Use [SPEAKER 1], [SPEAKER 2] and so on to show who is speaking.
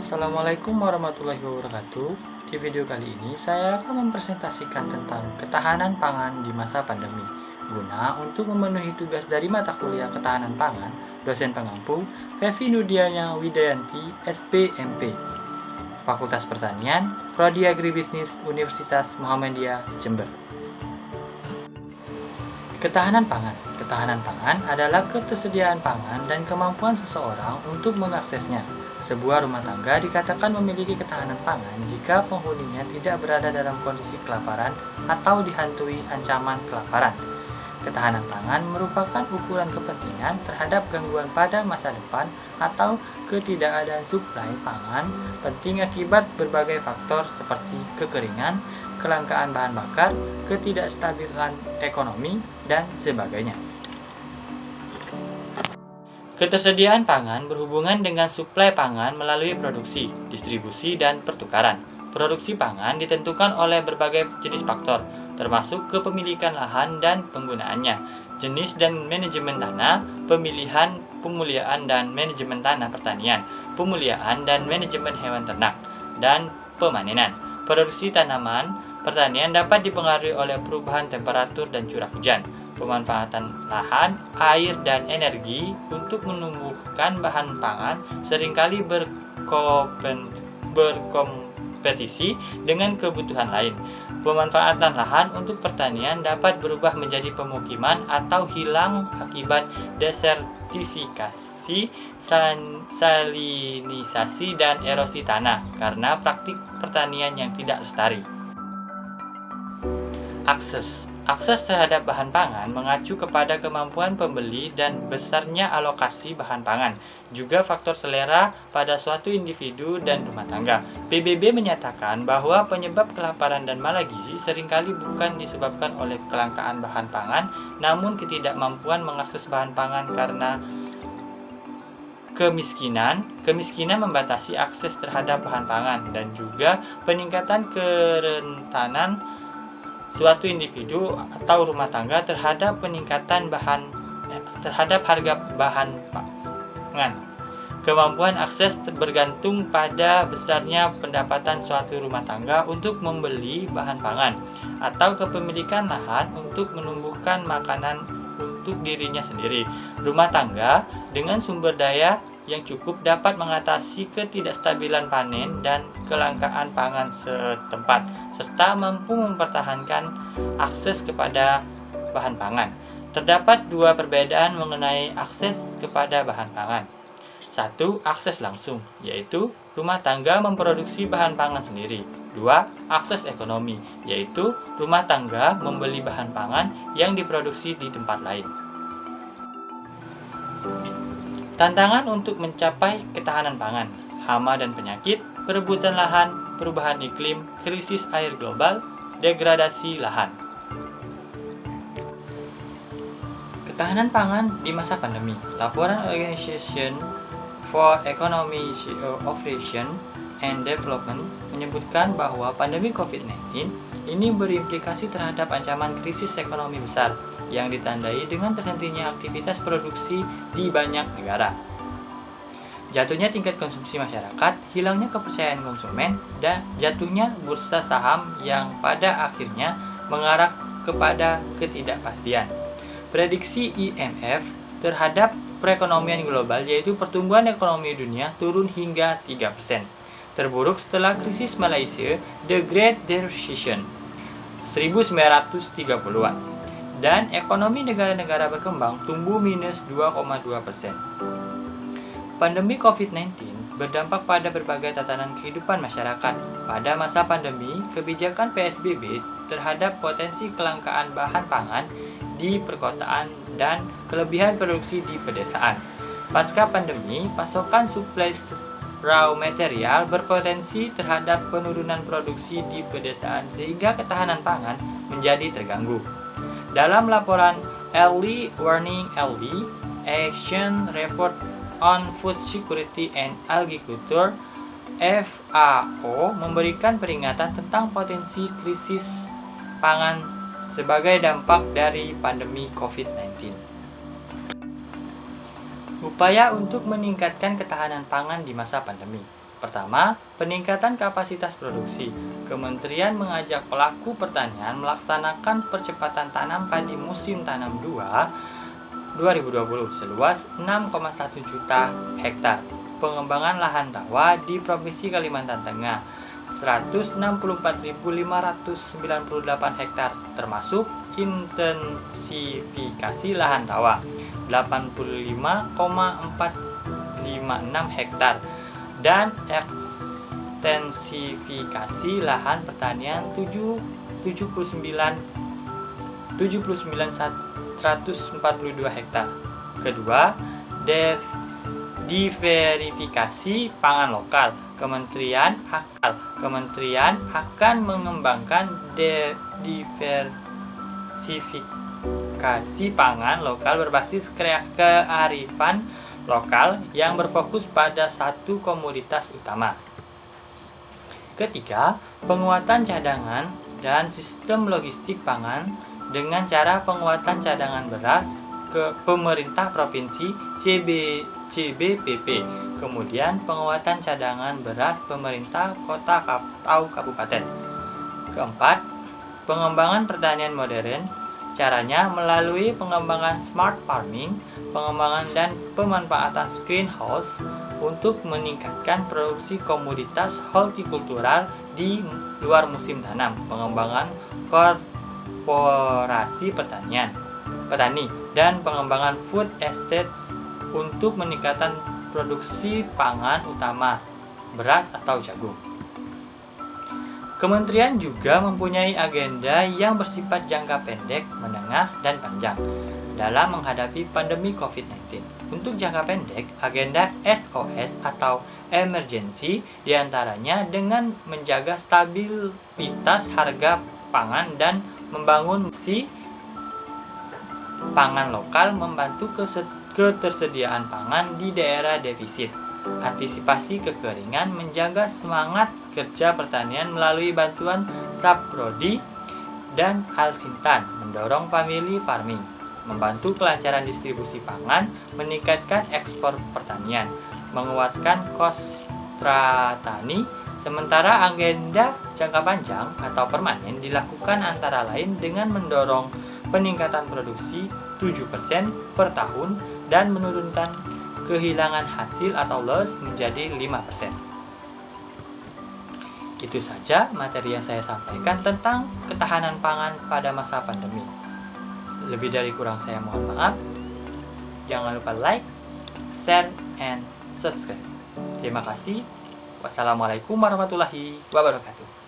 [SPEAKER 1] Assalamualaikum warahmatullahi wabarakatuh. Di video kali ini saya akan mempresentasikan tentang ketahanan pangan di masa pandemi. Guna untuk memenuhi tugas dari mata kuliah ketahanan pangan, dosen pengampu Fevi Nudiana Widayanti, SPMP, Fakultas Pertanian, Prodi Agribisnis Universitas Muhammadiyah, Jember. Ketahanan pangan. Ketahanan pangan adalah ketersediaan pangan dan kemampuan seseorang untuk mengaksesnya. Sebuah rumah tangga dikatakan memiliki ketahanan pangan jika penghuninya tidak berada dalam kondisi kelaparan atau dihantui ancaman kelaparan. Ketahanan pangan merupakan ukuran kepentingan terhadap gangguan pada masa depan atau ketidakadaan suplai pangan penting akibat berbagai faktor seperti kekeringan, kelangkaan bahan bakar, ketidakstabilan ekonomi, dan sebagainya. Ketersediaan pangan berhubungan dengan suplai pangan melalui produksi, distribusi, dan pertukaran. Produksi pangan ditentukan oleh berbagai jenis faktor, termasuk kepemilikan lahan dan penggunaannya, jenis dan manajemen tanah, pemilihan, pemuliaan dan manajemen tanah pertanian, pemuliaan dan manajemen hewan ternak, dan pemanenan. Produksi tanaman pertanian dapat dipengaruhi oleh perubahan temperatur dan curah hujan, pemanfaatan lahan, air, dan energi untuk menumbuhkan bahan pangan seringkali berkompetisi dengan kebutuhan lain. Pemanfaatan lahan untuk pertanian dapat berubah menjadi pemukiman atau hilang akibat desertifikasi, salinisasi, dan erosi tanah karena praktik pertanian yang tidak lestari. Akses terhadap bahan pangan mengacu kepada kemampuan pembeli dan besarnya alokasi bahan pangan, juga faktor selera pada suatu individu dan rumah tangga. PBB menyatakan bahwa penyebab kelaparan dan malagizi seringkali bukan disebabkan oleh kelangkaan bahan pangan, namun ketidakmampuan mengakses bahan pangan karena kemiskinan membatasi akses terhadap bahan pangan, dan juga peningkatan kerentanan suatu individu atau rumah tangga terhadap harga bahan pangan. Kemampuan akses bergantung pada besarnya pendapatan suatu rumah tangga untuk membeli bahan pangan atau kepemilikan lahan untuk menumbuhkan makanan untuk dirinya sendiri. Rumah tangga dengan sumber daya yang cukup dapat mengatasi ketidakstabilan panen dan kelangkaan pangan setempat, serta mampu mempertahankan akses kepada bahan pangan. Terdapat dua perbedaan mengenai akses kepada bahan pangan. Satu, akses langsung, yaitu rumah tangga memproduksi bahan pangan sendiri. Dua, akses ekonomi, yaitu rumah tangga membeli bahan pangan yang diproduksi di tempat lain. Tantangan untuk mencapai ketahanan pangan: hama dan penyakit, perebutan lahan, perubahan iklim, krisis air global, degradasi lahan. Ketahanan pangan di masa pandemi. Laporan Organization for Economic Cooperation and Development menyebutkan bahwa pandemi COVID-19 ini berimplikasi terhadap ancaman krisis ekonomi besar yang ditandai dengan terhentinya aktivitas produksi di banyak negara. Jatuhnya tingkat konsumsi masyarakat, hilangnya kepercayaan konsumen, dan jatuhnya bursa saham yang pada akhirnya mengarah kepada ketidakpastian. Prediksi IMF terhadap perekonomian global yaitu pertumbuhan ekonomi dunia turun hingga 3%. Terburuk setelah krisis Malaysia, The Great Recession 1930-an. Dan ekonomi negara-negara berkembang tumbuh minus 2,2%. Pandemi COVID-19 berdampak pada berbagai tatanan kehidupan masyarakat. Pada masa pandemi, kebijakan PSBB terhadap potensi kelangkaan bahan pangan di perkotaan dan kelebihan produksi di pedesaan. Pasca pandemi, pasokan suplai raw material berpotensi terhadap penurunan produksi di pedesaan sehingga ketahanan pangan menjadi terganggu. Dalam laporan Early Warning (EWI) Action Report on Food Security and Agriculture, FAO memberikan peringatan tentang potensi krisis pangan sebagai dampak dari pandemi COVID-19. Upaya untuk meningkatkan ketahanan pangan di masa pandemi. Pertama, peningkatan kapasitas produksi. Kementerian mengajak pelaku pertanian melaksanakan percepatan tanam padi musim tanam 2020 seluas 6,1 juta hektar. Pengembangan lahan rawa di Provinsi Kalimantan Tengah 164.598 hektar, termasuk intensifikasi lahan rawa 85,456 hektar dan ekstensifikasi lahan pertanian 79.142 hektar. Kedua, diverifikasi pangan lokal. Kementerian akan mengembangkan diversifikasi pangan lokal berbasis kearifan lokal yang berfokus pada satu komoditas utama. Ketiga, penguatan cadangan dan sistem logistik pangan dengan cara penguatan cadangan beras ke pemerintah provinsi CBPP, kemudian penguatan cadangan beras pemerintah kota atau kabupaten. Keempat, pengembangan pertanian modern. Caranya melalui pengembangan smart farming, pengembangan dan pemanfaatan greenhouse untuk meningkatkan produksi komoditas hortikultural di luar musim tanam, pengembangan korporasi petani, dan pengembangan food estate untuk meningkatkan produksi pangan utama, beras atau jagung. Kementerian juga mempunyai agenda yang bersifat jangka pendek, menengah, dan panjang dalam menghadapi pandemi COVID-19. Untuk jangka pendek, agenda SOS atau emergency diantaranya dengan menjaga stabilitas harga pangan dan membangun si pangan lokal, membantu ketersediaan pangan di daerah defisit, antisipasi kekeringan, menjaga semangat kerja pertanian melalui bantuan Saprodi dan Alsintan, mendorong family farming, membantu kelancaran distribusi pangan, meningkatkan ekspor pertanian, menguatkan kostra tani. Sementara agenda jangka panjang atau permanen dilakukan antara lain dengan mendorong peningkatan produksi 7% per tahun dan menurunkan kehilangan hasil atau loss menjadi 5%. Itu saja materi yang saya sampaikan tentang ketahanan pangan pada masa pandemi. Lebih dari kurang saya mohon maaf. Jangan lupa like, share, and subscribe. Terima kasih. Wassalamualaikum warahmatullahi wabarakatuh.